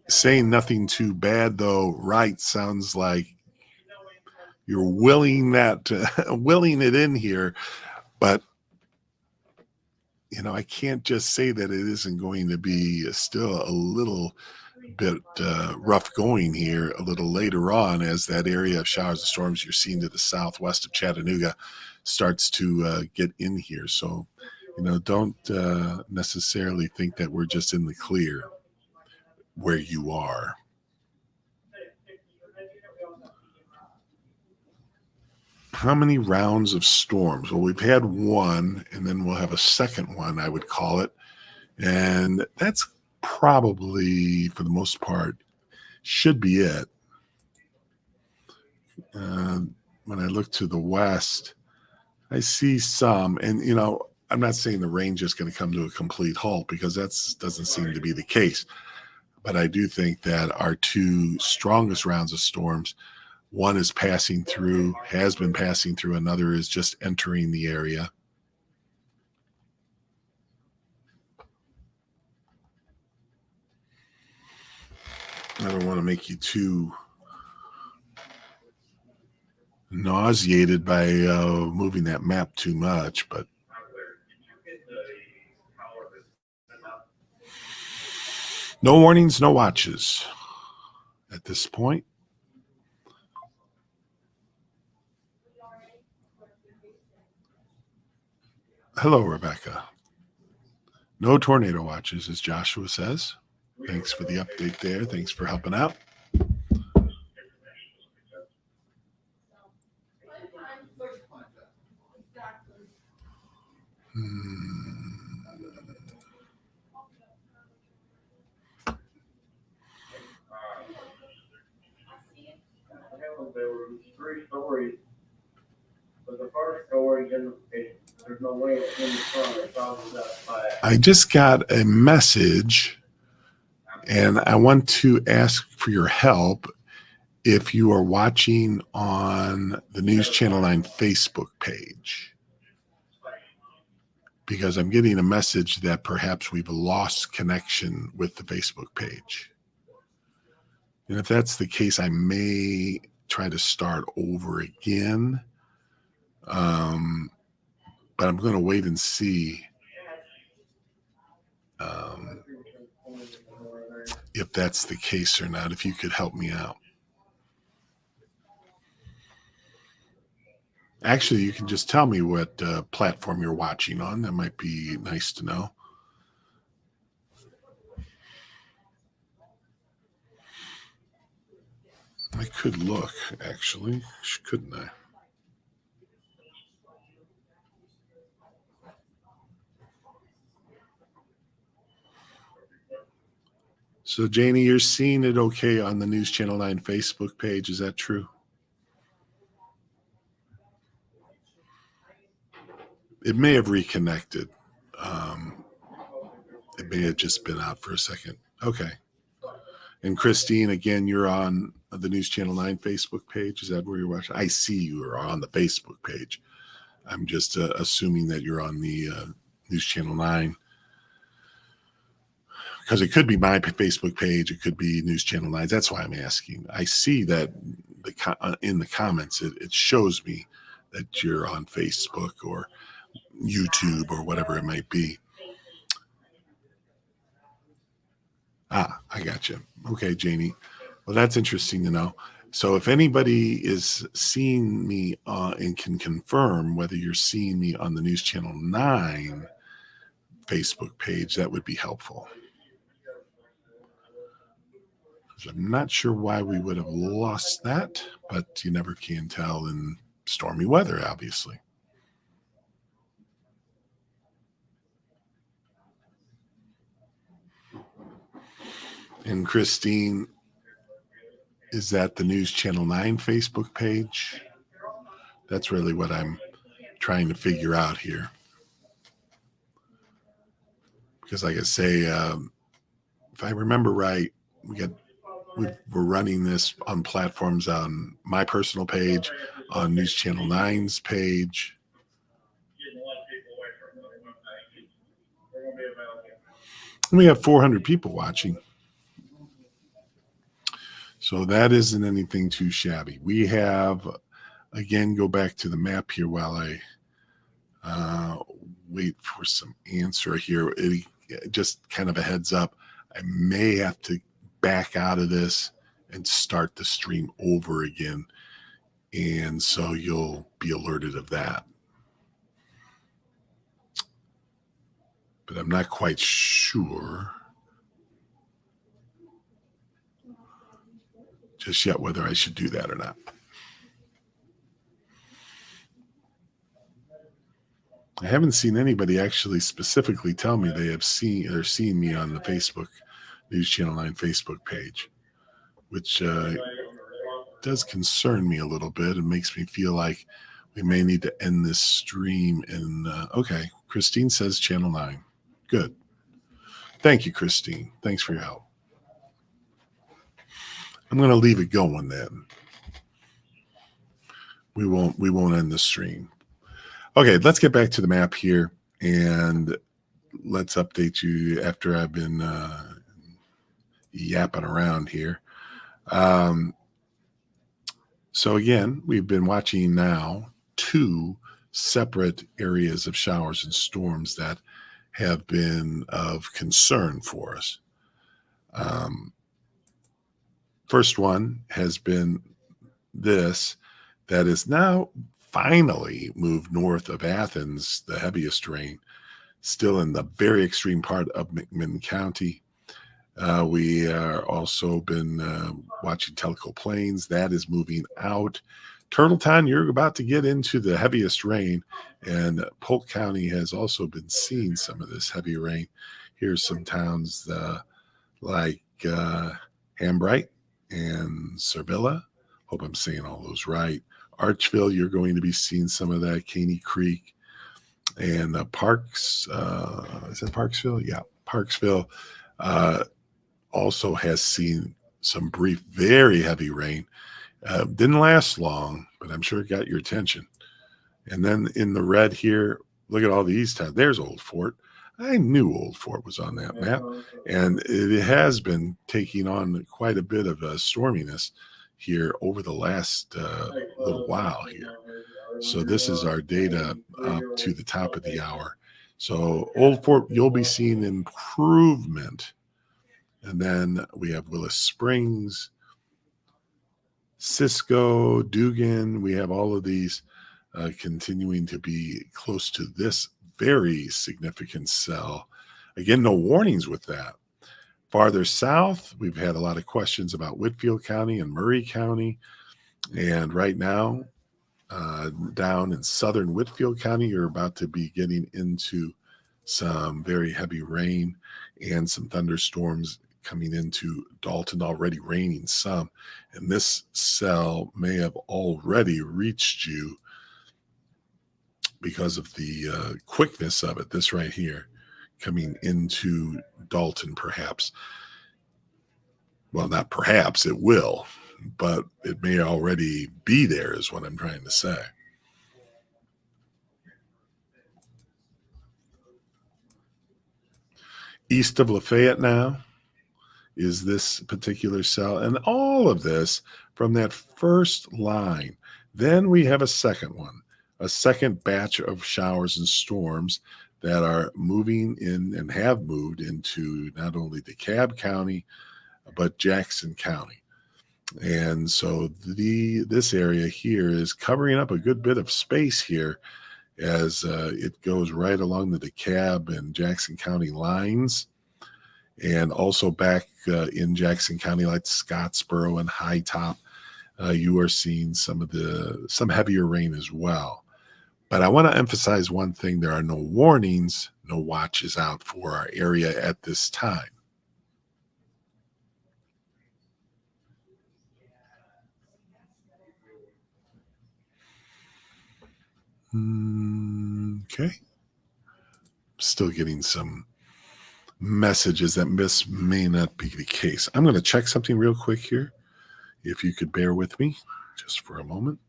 Saying nothing too bad though, right? Sounds like you're willing it in here, but you know, I can't just say that it isn't going to be still a little bit rough going here a little later on as that area of showers and storms you're seeing to the southwest of Chattanooga starts to get in here. So, you know, don't necessarily think that we're just in the clear where you are. How many rounds of storms? Well, we've had one, and then we'll have a second one, I would call it. And that's probably, for the most part, should be it. When I look to the west, I see some, and, you know, I'm not saying the range is going to come to a complete halt because that doesn't seem to be the case. But I do think that our two strongest rounds of storms, one is passing through, has been passing through, another is just entering the area. I don't want to make you too nauseated by moving that map too much, but No warnings, no watches at this point. Hello, Rebecca. No tornado watches, as Joshua says. Thanks for the update there. Thanks for helping out. There were 3 stories, but the first story didn't. There's no way it's in the front. It's always outside. I just got a message, and I want to ask for your help if you are watching on the News Channel 9 Facebook page, because I'm getting a message that perhaps we've lost connection with the Facebook page. And if that's the case, I may try to start over again. But I'm going to wait and see if that's the case or not, if you could help me out. Actually, you can just tell me what platform you're watching on. That might be nice to know. I could look, actually, couldn't I? So, Janie, you're seeing it okay on the News Channel 9 Facebook page. Is that true? It may have reconnected. It may have just been out for a second. Okay. And Christine, again, you're on the News Channel 9 Facebook page. Is that where you're watching? I see you are on the Facebook page. I'm just assuming that you're on the News Channel 9. Because it could be my Facebook page. It could be News Channel 9. That's why I'm asking. I see that in the comments, it shows me that you're on Facebook or YouTube or whatever it might be. I got you. Okay, Janie. Well, that's interesting to know. So if anybody is seeing me and can confirm whether you're seeing me on the News Channel 9 Facebook page, that would be helpful. I'm not sure why we would have lost that, but you never can tell in stormy weather, obviously. And Christine, is that the News Channel 9 Facebook page? That's really what I'm trying to figure out here. Because like I say, if I remember right, we're running this on platforms on my personal page, on News Channel 9's page. We have 400 people watching. So that isn't anything too shabby. We have, again, go back to the map here while I wait for some answer here. Just kind of a heads up. I may have to back out of this and start the stream over again. And so you'll be alerted of that. But I'm not quite sure just yet whether I should do that or not. I haven't seen anybody actually specifically tell me they have seen me on the Facebook News Channel 9 Facebook page, which does concern me a little bit. It makes me feel like we may need to end this stream. And okay, Christine says Channel 9. Good. Thank you, Christine. Thanks for your help. I'm going to leave it going then. We won't end the stream. Okay, let's get back to the map here and let's update you after I've been yapping around here. So again, we've been watching now 2 separate areas of showers and storms that have been of concern for us. First one has been this that is now finally moved north of Athens, the heaviest rain, still in the very extreme part of McMinn County. We are also been watching Tellico Plains. That is moving out. Turtletown, you're about to get into the heaviest rain, and Polk County has also been seeing some of this heavy rain. Here's some towns like Hambright and Servilla. Hope I'm saying all those right. Archville, you're going to be seeing some of that. Caney Creek and Parks. Is that Parksville? Yeah, Parksville also has seen some brief, very heavy rain. Didn't last long, but I'm sure it got your attention. And then in the red here, look at all these towns. There's Old Fort. I knew Old Fort was on that map, and it has been taking on quite a bit of storminess here over the last little while here. So this is our data up to the top of the hour. So Old Fort, you'll be seeing improvement. And then we have Willis Springs, Cisco, Dugan. We have all of these continuing to be close to this very significant cell. Again, no warnings with that. Farther south, we've had a lot of questions about Whitfield County and Murray County. And right now, down in southern Whitfield County, you're about to be getting into some very heavy rain and some thunderstorms coming into Dalton, already raining some. And this cell may have already reached you because of the quickness of it. This right here coming into Dalton, perhaps. Well, not perhaps, it will, but it may already be there is what I'm trying to say. East of Lafayette now is this particular cell, and all of this from that first line. Then we have a second one, a second batch of showers and storms that are moving in and have moved into not only DeKalb County, but Jackson County. And so this area here is covering up a good bit of space here as it goes right along the DeKalb and Jackson County lines. And also back in Jackson County, like Scottsboro and High Top, you are seeing some heavier rain as well. But I want to emphasize one thing. There are no warnings, no watches out for our area at this time. Okay. Still getting some messages that this may not be the case. I'm going to check something real quick here. If you could bear with me just for a moment.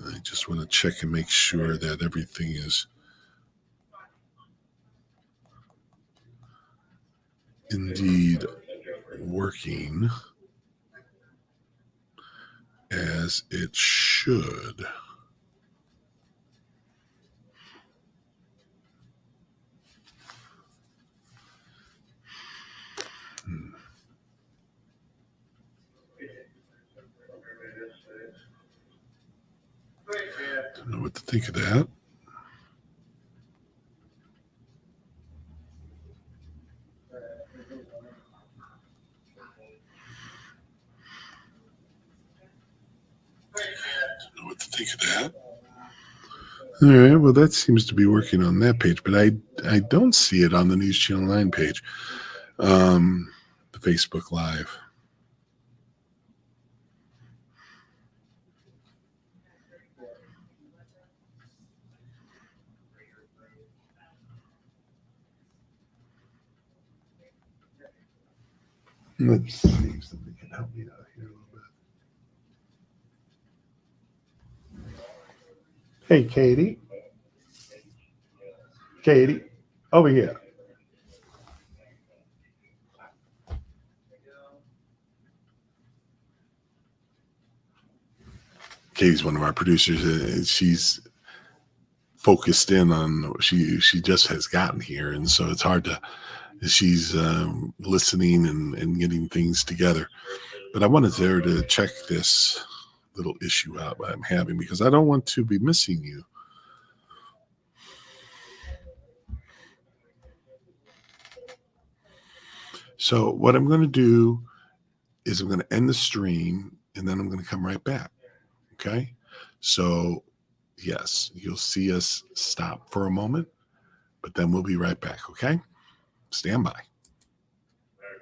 I just want to check and make sure that everything is indeed working as it should. Don't know what to think of that. Don't know what to think of that. All right, well, that seems to be working on that page, but I don't see it on the News Channel 9 page, the Facebook Live. Let's see if somebody can help me out here a little bit. Hey, Katie. Katie, over here. Katie's one of our producers. She's focused in on she just has gotten here, and so it's hard to she's listening and getting things together. But I wanted her to check this little issue out that I'm having because I don't want to be missing you. So what I'm going to do is I'm going to end the stream and then I'm going to come right back. Okay. So yes, you'll see us stop for a moment, but then we'll be right back. Okay. Stand by.